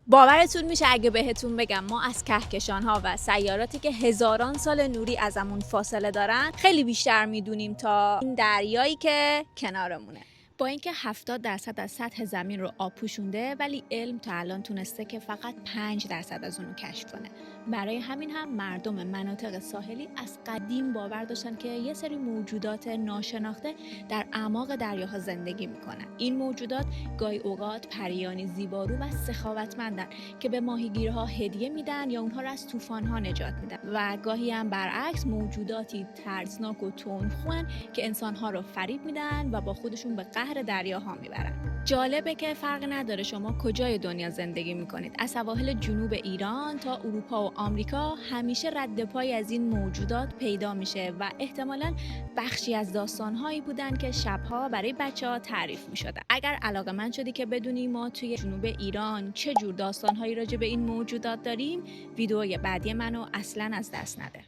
باورتون میشه اگه بهتون بگم ما از کهکشان‌ها و سیاراتی که هزاران سال نوری ازمون فاصله دارن خیلی بیشتر میدونیم تا این دریایی که کنارمونه. با اینکه 70% از سطح زمین رو آب پوشونده، ولی علم تا الان تونسته که فقط 5% از اون رو کشف کنه. برای همین هم مردم مناطق ساحلی از قدیم باور داشتن که یه سری موجودات ناشناخته در اعماق دریاها زندگی میکنن. این موجودات گاهی اوقات پریانی زیبارو و سخاوتمندن که به ماهیگیرها هدیه میدن یا اونها رو از طوفان‌ها نجات میدن، و گاهی هم برعکس موجوداتی ترسناک و تندخوان که انسان‌ها رو فریب میدن و با خودشون به قهر دریاها میبرن. جالبه که فرق نداره شما کجای دنیا زندگی میکنید، از سواحل جنوب ایران تا اروپا و آمریکا همیشه رد پای از این موجودات پیدا میشه و احتمالاً بخشی از داستان‌هایی بودن که شبها برای بچه‌ها تعریف می‌شدن. اگر علاقه‌مند شدی که بدونی ما توی جنوب ایران چه جور داستان‌هایی راجع به این موجودات داریم، ویدئوی بعدی منو اصلاً از دست نده.